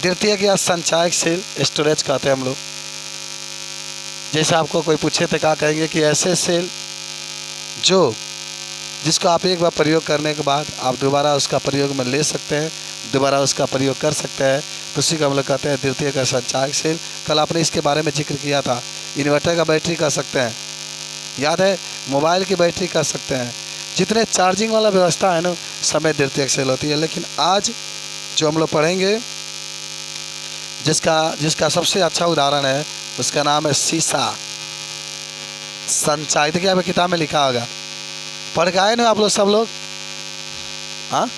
द्वितीयक या संचायक cell storage कहते हैं हम लोग। जैसे आपको कोई पूछे तो क्या कहेंगे कि ऐसे सेल जिसको आप एक बार प्रयोग करने के बाद आप दोबारा उसका प्रयोग में ले सकते हैं, दोबारा उसका प्रयोग कर सकते हैं, तो उसी को हम लोग कहते हैं द्वितीयक या संचायक सेल। कल आपने इसके बारे में जिक्र किया था। इन्वर्टर का बैटरी कह सकते हैं, याद है, मोबाइल की बैटरी कह सकते हैं, जितने चार्जिंग वाला व्यवस्था है ना, सब में द्वितीयक सेल होती है। लेकिन आज जो हम लोग पढ़ेंगे जिसका सबसे अच्छा उदाहरण है, उसका नाम है शीशा संचायक। देखिए आप किताब में लिखा होगा, पढ़ के आए ना आप लोग सब लोग? हाँ,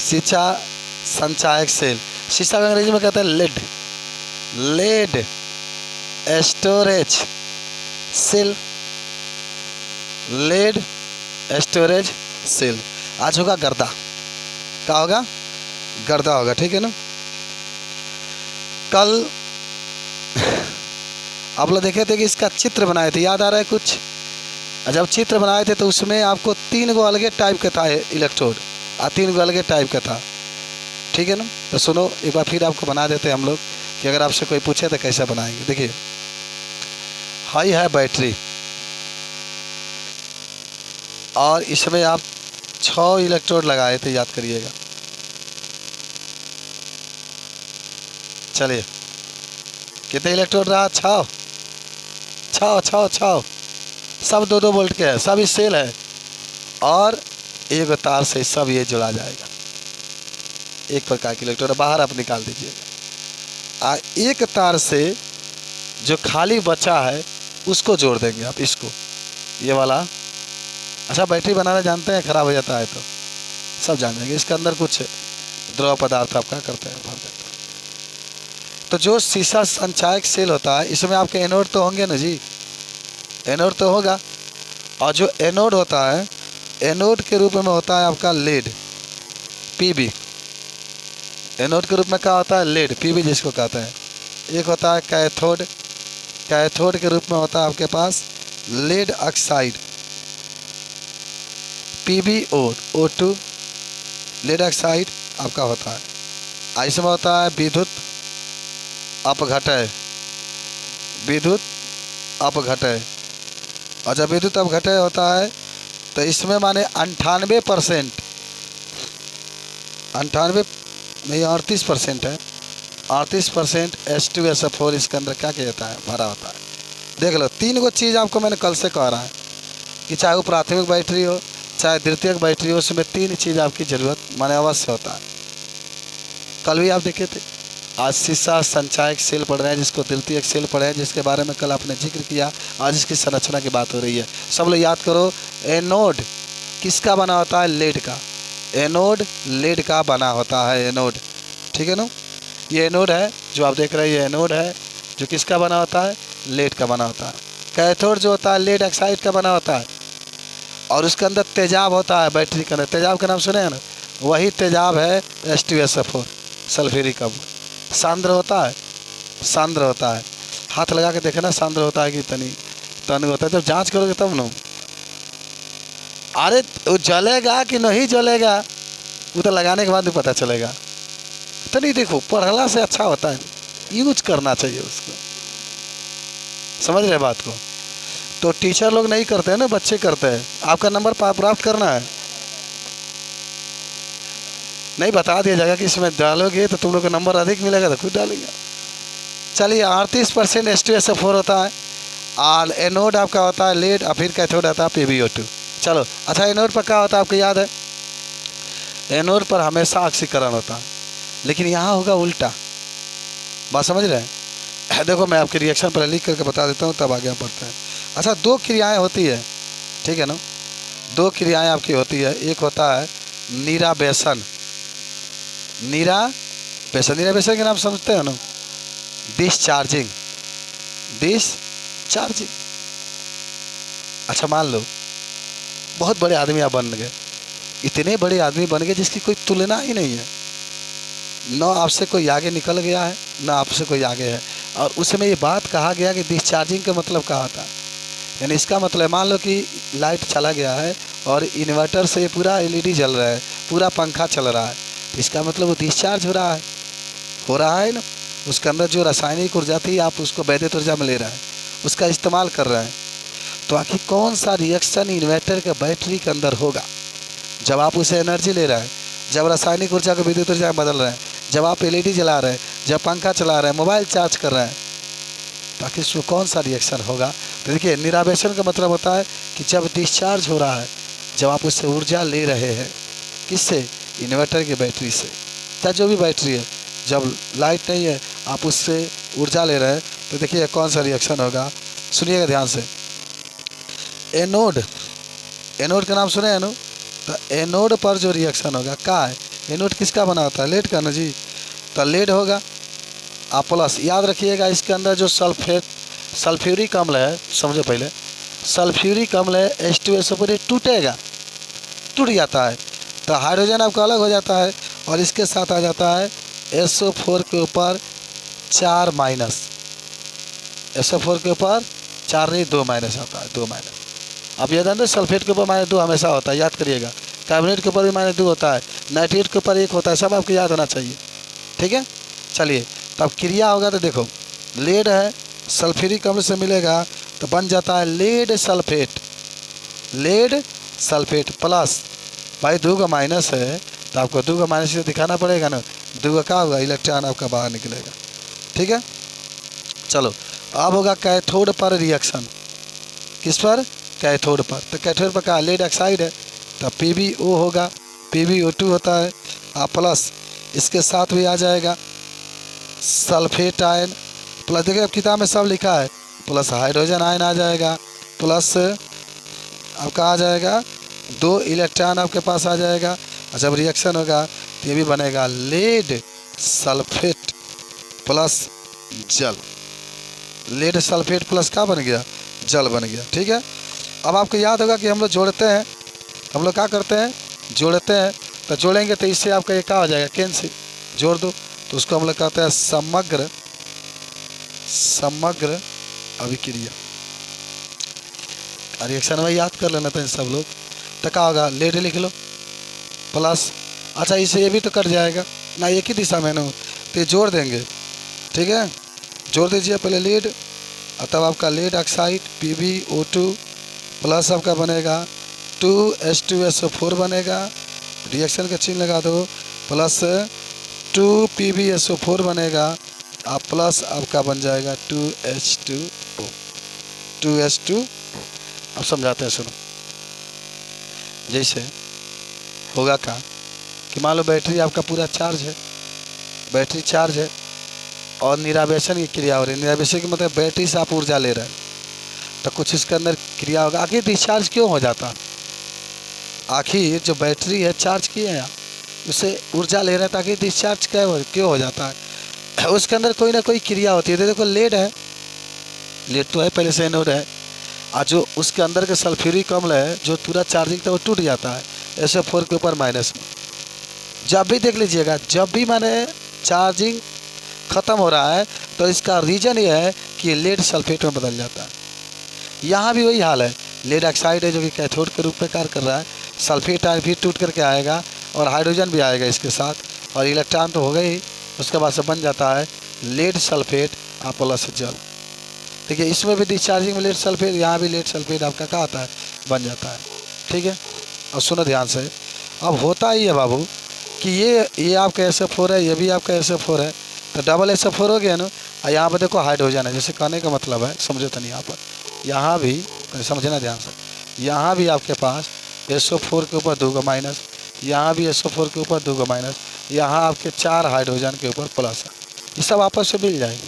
शीशा संचायक सेल। शीशा को अंग्रेजी में कहते हैं lead storage cell, lead storage cell. आज होगा गर्दा, क्या होगा? गर्दा होगा, ठीक है ना। कल आप लोग देखे थे कि इसका चित्र बनाए थे, याद आ रहा है कुछ? जब चित्र बनाए थे तो उसमें आपको 3 गो अलगे टाइप का था इलेक्ट्रोड, 3 गो अलगे टाइप का था, ठीक है ना। तो सुनो एक बार फिर आपको बना देते हैं हम लोग, कि अगर आपसे कोई पूछे तो कैसे बनाएंगे। देखिए, हाई है बैटरी और इसमें आप 6 इलेक्ट्रोड लगाए थे, याद करिएगा। चलिए, कितने इलेक्ट्रोड रहा? 6 सब 2-2 वोल्ट के हैं, सब इस सेल है, और एक तार से सब ये जुड़ा जाएगा। एक प्रकार की इलेक्ट्रोड बाहर आप निकाल दीजिएगा। एक तार से जो खाली बचा है उसको जोड़ देंगे आप, इसको, ये वाला। अच्छा, बैटरी बनाना जानते हैं? खराब हो जाता है तो सब जान जाएंगे। इसके अंदर कुछ द्रव पदार्थ आपका करते हैं, भर देते हैं। तो जो शीशा संचायक सेल होता है, इसमें आपके एनोड तो होंगे ना जी, एनोड तो होगा। और जो एनोड होता है, एनोड के रूप में होता है आपका लेड, पीबी। एनोड के रूप में क्या होता है? लेड, पीबी जिसको कहते हैं। एक होता है कैथोड, कैथोड के रूप में होता है आपके पास lead oxide, PbO2, lead oxide आपका होता है। इसमें होता है विद्युत अपघटय, विद्युत अपघटय। और जब विद्युत अपघटय होता है तो इसमें माने 98%, 38% है, 38% H2SO4 इसके अंदर क्या किया जाता है? भरा होता है। देख लो, 3 गो चीज़ आपको मैंने कल से कह रहा है कि चाहे वो प्राथमिक बैटरी हो चाहे द्वितीयक बैटरी हो, उसमें 3 चीज़ आपकी ज़रूरत माने अवश्य होता है। कल भी आप देखे थे। आज शीशा संचायक सेल पढ़ रहे हैं, जिसको द्वितीयक सेल पढ़े हैं, जिसके बारे में कल आपने जिक्र किया। आज इसकी संरचना की बात हो रही है। सब लोग याद करो, एनोड किसका बना होता है? लेड का। एनोड लेड का बना होता है, एनोड, ठीक है ना। ये एनोड है जो आप देख रहे हैं, ये एनोड है जो किसका बना होता है? लेड का बना होता है। कैथोड जो होता है लेड ऑक्साइड का बना होता है, और उसके अंदर तेजाब होता है। बैटरी के अंदर तेजाब का नाम सुने हैं ना? वही तेजाब है H2SO4, सल्फ्यूरिक अम्ल। सांद्र होता है, सांद्र होता है। हाथ लगा के देखे ना, सांद्र होता है कि तन होता है। जब जांच करोगे तब ना, अरे वो जलेगा कि नहीं जलेगा वो तो लगाने के बाद भी पता चलेगा। तो नहीं, देखो, पढ़ला से अच्छा होता है, यूज करना चाहिए उसको। समझ रहे बात को? तो टीचर लोग नहीं करते हैं ना, बच्चे करते हैं। आपका नंबर प्राप्त करना है, नहीं बता दिया जाएगा कि इसमें डालोगे तो तुम लोग को नंबर अधिक मिलेगा तो खुद डालेंगे। चलिए, 38% H2SO4 होता है, और एनोड आपका होता है लेड, और फिर कैथोड आता है PbO2। चलो, अच्छा, एनोड पर क्या होता है आपको याद है? एनोड पर हमेशा ऑक्सीकरण होता है, लेकिन यहाँ होगा उल्टा। बात समझ रहे हैं? देखो, मैं आपके रिएक्शन पर लिख करके बता देता हूँ, तब आगे हम बढ़ते हैं। अच्छा, 2 क्रियाएं होती है, ठीक है ना। 2 क्रियाएं आपकी होती है। एक होता है निरावेशन, निरावेशन के नाम समझते हो ना? Discharging, discharging. अच्छा, मान लो बहुत बड़े आदमी आप बन गए, इतने बड़े आदमी बन गए जिसकी कोई तुलना ही नहीं है। न आपसे कोई आगे निकल गया है, न आपसे कोई आगे है। और उसमें ये बात कहा गया कि डिस्चार्जिंग का मतलब क्या होता है? यानी इसका मतलब, मान लो कि लाइट चला गया है और इन्वर्टर से पूरा LED जल रहा है, पूरा पंखा चल रहा है, इसका मतलब वो डिस्चार्ज हो रहा है। हो रहा है ना, उसके अंदर जो रासायनिक ऊर्जा थी आप उसको वैद्युत ऊर्जा में ले रहे हैं, उसका इस्तेमाल कर रहे हैं। तो आखिर कौन सा रिएक्शन इन्वर्टर के बैटरी के अंदर होगा जब आप उसे एनर्जी ले रहे हैं, जब रासायनिक ऊर्जा को विद्युत ऊर्जा में बदल रहे हैं, जब आप एलईडी जला रहे हैं, जब पंखा चला रहे हैं, मोबाइल चार्ज कर रहे हैं, तो आखिर इसमें कौन सा रिएक्शन होगा। तो देखिए निरावेशन का मतलब होता है कि जब डिस्चार्ज हो रहा है, जब आप उससे ऊर्जा ले रहे हैं, किससे, इन्वर्टर की बैटरी से, या जो भी बैटरी है, जब लाइट नहीं है आप उससे ऊर्जा ले रहे हैं, तो देखिए कौन सा रिएक्शन होगा। सुनिएगा ध्यान से। एनोड, एनोड का नाम सुने हैं ना, तो एनोड पर जो रिएक्शन होगा क्या है, एनोड किसका बना होता है, लेड का ना जी, तो लेड होगा आप प्लस। याद रखिएगा इसके अंदर जो सल्फ्यूरिक अम्ल है, समझो पहले, सल्फ्यूरिक अम्ल है H2SO4 टूटेगा, टूट जाता है, तो हाइड्रोजन आपका अलग हो जाता है और इसके साथ आ जाता है SO4 के ऊपर 4 माइनस, SO4 के ऊपर 4 नहीं 2 माइनस आता है, 2 माइनस। अब याद है सल्फेट के ऊपर -2 हमेशा होता है, याद करिएगा। कार्बोनेट के ऊपर भी -2 होता है, नाइट्रेट के ऊपर 1 होता है, सब आपको याद होना चाहिए, ठीक है। चलिए तब क्रिया होगा तो देखो, लेड है सल्फ्यूरिक अम्ल से मिलेगा तो बन जाता है lead sulphate, lead sulphate plus, भाई 2 का माइनस है तो आपको 2 का माइनस से दिखाना पड़ेगा ना, 2 का क्या होगा, इलेक्ट्रॉन आपका बाहर निकलेगा, ठीक है। चलो अब होगा कैथोड पर रिएक्शन, किस पर, कैथोड पर। तो कैथोड पर क्या, लेड ऑक्साइड है तो PbO होगा, PbO2 होता है, प्लस इसके साथ भी आ जाएगा सल्फेट आयन, प्लस देखिए अब किताब में सब लिखा है, प्लस हाइड्रोजन आयन आ जाएगा, प्लस आपका आ जाएगा 2 इलेक्ट्रॉन आपके पास आ जाएगा। और जब रिएक्शन होगा तो ये भी बनेगा लेड सल्फेट प्लस जल, लेड सल्फेट प्लस क्या बन गया, जल बन गया, ठीक है। अब आपको याद होगा कि हम लोग जोड़ते हैं, हम लोग क्या करते हैं, जोड़ते हैं, तो जोड़ेंगे तो इससे आपका ये क्या हो जाएगा, कैंसिल, जोड़ दो, तो उसको हम लोग कहते हैं समग्र, समग्र अभिक्रिया। रिएक्शन में याद कर लेना था सब लोग, तो क्या होगा, लेड लिख लो प्लस, अच्छा इससे ये भी तो कट जाएगा ना, एक ही दिशा में ना, तो ये जोड़ देंगे, ठीक है, जोड़ दीजिए पहले लेड, और तब आपका लेड ऑक्साइड PbO2 प्लस आपका बनेगा 2H2SO4 बनेगा, रिएक्शन का चिन्ह लगा दो, प्लस 2 PbSO4 बनेगा, आप प्लस आपका बन जाएगा 2H2O, 2H2। अब समझाते हैं, सुनो। जैसे होगा क्या कि मान लो बैटरी आपका पूरा चार्ज है, बैटरी चार्ज है और निरावेशन की क्रिया हो रही है, निरावेशन की मतलब बैटरी से आप ऊर्जा ले रहे हैं, तो कुछ इसके अंदर क्रिया होगा। आखिर डिस्चार्ज क्यों हो जाता, आखिर जो बैटरी है चार्ज किए हैं उससे ऊर्जा ले रहे हैं, ताकि डिस्चार्ज क्यों हो जाता है, उसके अंदर कोई ना कोई क्रिया होती है। देखो लेड है, लेड तो है पहले से एनोड है, और जो उसके अंदर के सल्फ्यूरिक अम्ल है जो पूरा चार्जिंग था वो टूट जाता है SO4 के ऊपर माइनस में। जब भी देख लीजिएगा, जब भी माने चार्जिंग ख़त्म हो रहा है तो इसका रीज़न ये है कि लेड सल्फेट में बदल जाता है। यहाँ भी वही हाल है, लेड ऑक्साइड है जो कि कैथोड के रूप में कार्य कर रहा है, सल्फेट आयन फिर टूट करके आएगा और हाइड्रोजन भी आएगा इसके साथ, और इलेक्ट्रॉन तो हो गई, उसके बाद से बन जाता है लेड सल्फेट प्लस जल। देखिए इसमें भी डिस्चार्जिंग में लेड सल्फेट, यहाँ भी लेड सल्फेट आपका क्या आता है, बन जाता है, ठीक है। और सुनो ध्यान से, अब होता ही है बाबू कि ये आपका SO4 है, ये भी आपका SO4 है, तो डबल SO4 हो गया ना, और यहाँ पर देखो हाइड्रोजन है, जैसे कहने का मतलब है, समझो तो नहीं, यहाँ पर यहाँ भी समझना ध्यान से, यहाँ भी आपके पास SO4 के ऊपर 2 का माइनस, यहाँ भी SO4 के ऊपर 2 का माइनस, यहाँ आपके 4 हाइड्रोजन के ऊपर प्लस है, ये सब आपस में मिल जाएंगे,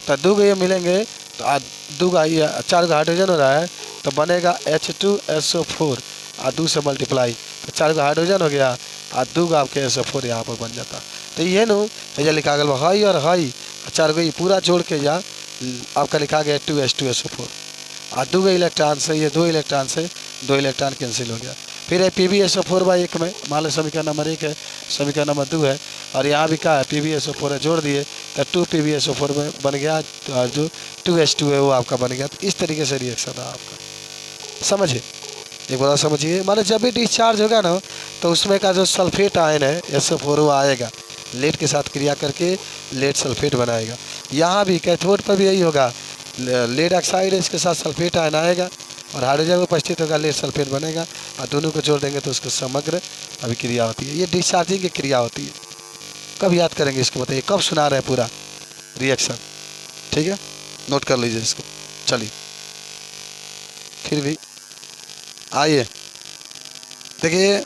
तो 2 ये मिलेंगे तो 2 का ये 4 का हाइड्रोजन हो रहा है तो बनेगा H2SO4 और 2 से मल्टीप्लाई, तो 4 का हाइड्रोजन हो गया और 2 का आपके SO4 यहाँ पर बन जाता। तो ये नो ये लिखा गया हाई और हाई, 4 को ये पूरा जोड़ के जा आपका लिखा गया 2H2SO4 और 2 इलेक्ट्रॉन से, ये 2 इलेक्ट्रॉन से 2 इलेक्ट्रॉन कैंसिल हो गया। फिर है PbSO4/1 में, मान लो समीकरण नंबर 1 है, समीकरण नंबर 2 है, और यहाँ भी क्या है PbSO4 है, जोड़ दिए तो 2 PbSO4 में बन गया, और जो 2H2 है वो आपका बन गया। तो इस तरीके से रिएक्शन है आपका, समझिए, एक बार समझिए। माने जब भी डिस्चार्ज होगा ना तो उसमें का जो सल्फेट आयन है SO4 वो आएगा, लेड के साथ क्रिया करके लेड सल्फेट बनाएगा। यहाँ भी कैथोड पर भी यही होगा, लेड ऑक्साइड इसके साथ सल्फेट आयन आएगा और हाइड्रोजन उपस्थित होगा, लेड सल्फेट बनेगा और दोनों को जोड़ देंगे तो उसको समग्र अभिक्रिया होती है। ये डिस्चार्जिंग की क्रिया होती है। कब याद करेंगे इसको बताइए, कब सुना रहे हैं पूरा रिएक्शन? ठीक है, नोट कर लीजिए इसको। चलिए फिर भी आइए देखिए,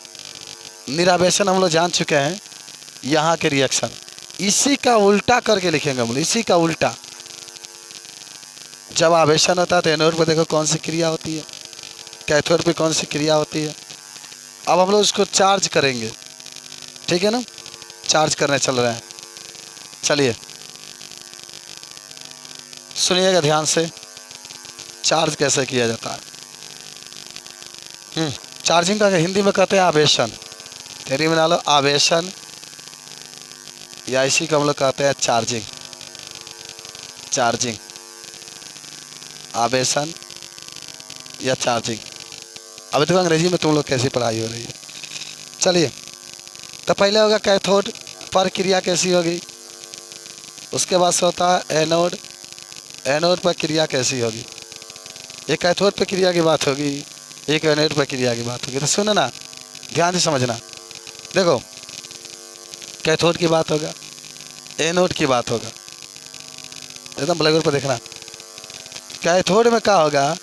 निरावेशन हम लोग जान चुके हैं, यहाँ के रिएक्शन इसी का उल्टा करके लिखेंगे हम लोग, इसी का उल्टा। जब आवेशन होता है तो एनोड पर देखो कौन सी क्रिया होती है, कैथोड पे कौन सी क्रिया होती है। अब हम लोग उसको चार्ज करेंगे, ठीक है ना, चार्ज करने चल रहे हैं। चलिए सुनिएगा ध्यान से, चार्ज कैसे किया जाता है। चार्जिंग का हिंदी में कहते हैं आवेशन। तेरी बना लो आवेशन, या इसी को हम लोग कहते हैं चार्जिंग। चार्जिंग, आवेशन या चार्जिंग। अभी तक अंग्रेजी में तुम लोग कैसी पढ़ाई हो रही है। चलिए तो पहले होगा कैथोड पर क्रिया कैसी होगी, उसके बाद से होता है एनोड, एनोड पर क्रिया कैसी होगी। एक कैथोड पर क्रिया की बात होगी, एक एनोड पर क्रिया की बात होगी। तो सुनो ना, ध्यान से समझना। देखो कैथोड की बात होगा, एनोड की बात होगा, एकदम ब्लैकबोर्ड पर देखना। कैथोड में क्या होगा,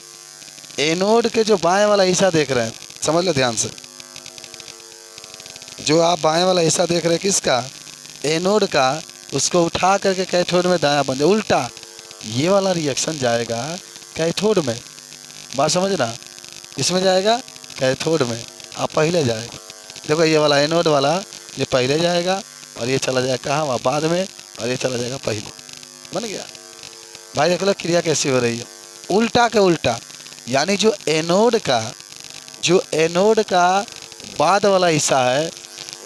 एनोड के जो बाएं वाला हिस्सा देख रहे हैं, समझ लो ध्यान से, जो आप बाएं वाला हिस्सा देख रहे हैं किसका, एनोड का, उसको उठा करके कैथोड में दायां बन जाए, उल्टा ये वाला रिएक्शन जाएगा कैथोड में। बात समझना, इसमें जाएगा कैथोड में, आप पहले जाएगा। देखो ये वाला एनोड वाला ये पहले जाएगा और ये चला जाएगा कहाँ, वहाँ बाद में, और ये चला जाएगा पहले। बन गया भाई। देख लो क्रिया कैसी हो रही है, उल्टा के उल्टा। यानी जो एनोड का बाद वाला हिस्सा है,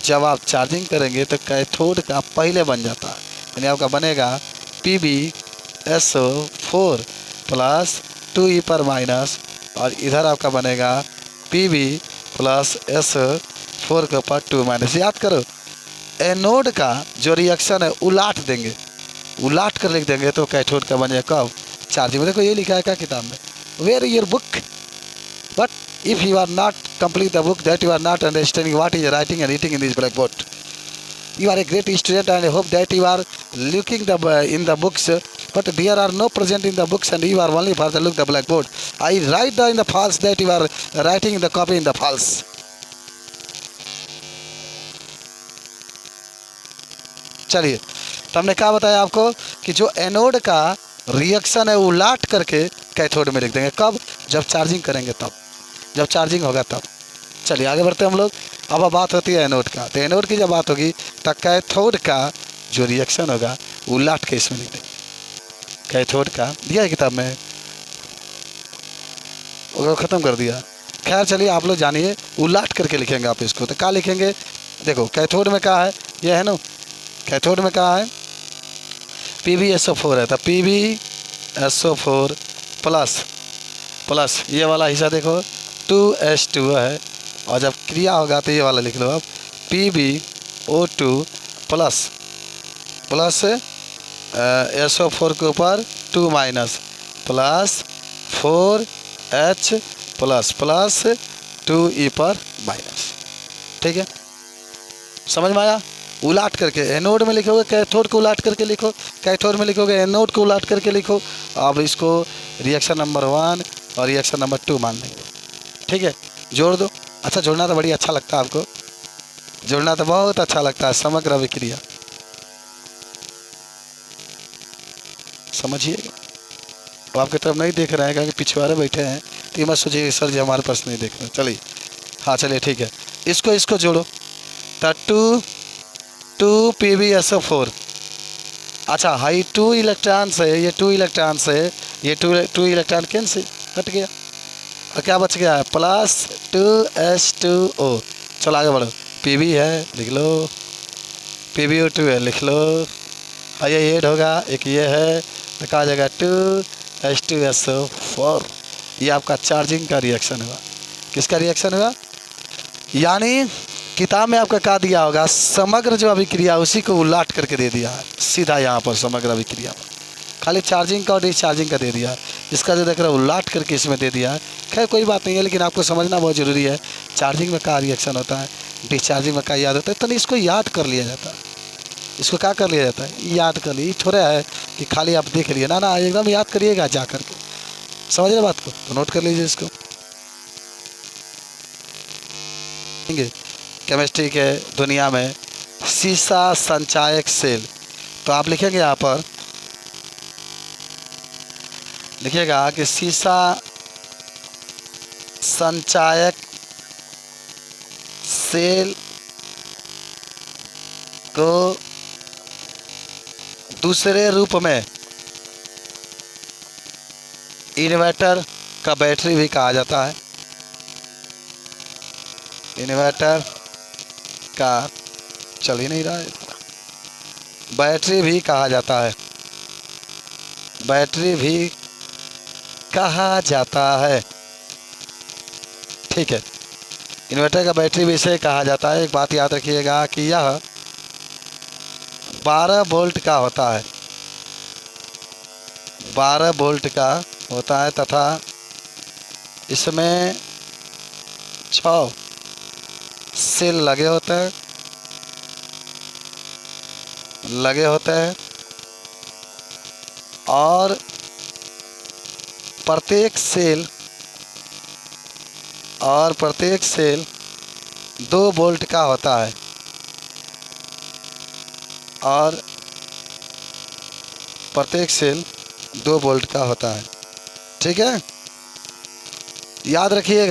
जब आप चार्जिंग करेंगे तो कैथोड का पहले बन जाता है। यानी आपका बनेगा PbSO4 प्लस 2e पर माइनस, और इधर आपका बनेगा Pb प्लस S4 के ऊपर 2 माइनस। याद करो, एनोड का जो रिएक्शन है उलाट देंगे, उलाट कर लिख देंगे तो कैथोड का बन जाएगा कब, चार्जिंग में। देखो ये लिखा है क्या किताब में, where your book, but if you are not complete the book that you are not understanding what is writing and reading in this blackboard. You are a great student and I hope that you are looking in the books, but there are no present in the books and you are only for the look the blackboard. I write in the false that you are writing in the copy in the false. चलिए तो हमने क्या बताया आपको कि जो anode का reaction है उलाट करके कैथोड में लिख देंगे, कब, जब चार्जिंग करेंगे तब, जब चार्जिंग होगा तब। चलिए आगे बढ़ते हैं हम लोग। अब बात होती है एनोड का, तो एनोड की जब बात होगी तो कैथोड का जो रिएक्शन होगा उलाट के इसमें लिख देंगे। कैथोड का दिया है किताब में, वो ख़त्म कर दिया। खैर चलिए आप लोग जानिए, उलाट करके लिखेंगे आप इसको। तो क्या लिखेंगे, देखो कैथोड में क्या है, ये है ना, कैथोड में क्या है PbSO4 है, तो PbSO4 प्लस ये वाला हिस्सा देखो 2H2O है, और जब क्रिया होगा तो ये वाला लिख लो अब PbO2 प्लस SO4 के ऊपर 2 minus plus 4H plus 2e पर माइनस। ठीक है, समझ में आया। उलाट करके एनोड में लिखोगे कैथोड को उलाट करके लिखो, कैथोड में लिखोगे एनोड को उलाट करके लिखो। अब इसको रिएक्शन नंबर 1 और रिएक्शन नंबर 2 मान लेंगे। ठीक है, जोड़ दो। अच्छा जोड़ना तो बड़ी अच्छा लगता है आपको, जोड़ना तो बहुत अच्छा लगता है। समग्र अभिक्रिया समझिएगा। तो आपके तरफ नहीं देख रहे हैं क्योंकि पिछवाड़े बैठे हैं, तो ये मत सोचिए सर जी हमारे पास नहीं देख रहे। चलिए हाँ चलिए ठीक है, इसको जोड़ो तो 2 PbSO4। अच्छा हाई 2 इलेक्ट्रॉन से ये 2 इलेक्ट्रॉन से ये 2 इलेक्ट्रॉन कैंसिल हट गया, और क्या बच गया है प्लस 2H2O। चलो आगे बढ़ो, Pb है लिख लो, PbO2 है लिख लो, और ये ऐड होगा एक ये है, तो कहा जाएगा 2H2SO4। ये आपका चार्जिंग का रिएक्शन हुआ। किसका रिएक्शन हुआ, यानी किताब में आपका कहा दिया होगा समग्र जो अभिक्रिया उसी को उलट करके दे दिया है सीधा यहाँ पर समग्र अभिक्रिया में, खाली चार्जिंग का और डिस्चार्जिंग का दे दिया है। इसका जो देख रहा है उलट करके इसमें दे दिया है। खैर कोई बात नहीं है, लेकिन आपको समझना बहुत ज़रूरी है चार्जिंग में क्या रिएक्शन होता है, डिस्चार्जिंग में क्या याद होता है। तो नहीं, इसको याद कर लिया जाता है, इसको क्या कर लिया जाता है, याद कर लिया। थोड़ा है कि खाली आप देख लिए ना, एकदम याद करिएगा जा करके, समझ रहे बात को, तो नोट कर लीजिए इसको। केमिस्ट्री के दुनिया में सीसा संचायक सेल, तो आप लिखेंगे यहाँ पर, लिखिएगा कि सीसा संचायक सेल को दूसरे रूप में इन्वर्टर का बैटरी भी कहा जाता है। इन्वर्टर का चल ही नहीं रहा है, बैटरी भी कहा जाता है, बैटरी भी कहा जाता है। ठीक है, इन्वर्टर का बैटरी भी इसे कहा जाता है। एक बात याद रखिएगा कि यह 12 वोल्ट का होता है, 12 वोल्ट का होता है तथा इसमें 6 सेल लगे होते हैं, और प्रत्येक सेल 2 वोल्ट का होता है, और प्रत्येक सेल 2 वोल्ट का होता है। ठीक है, याद रखिएगा।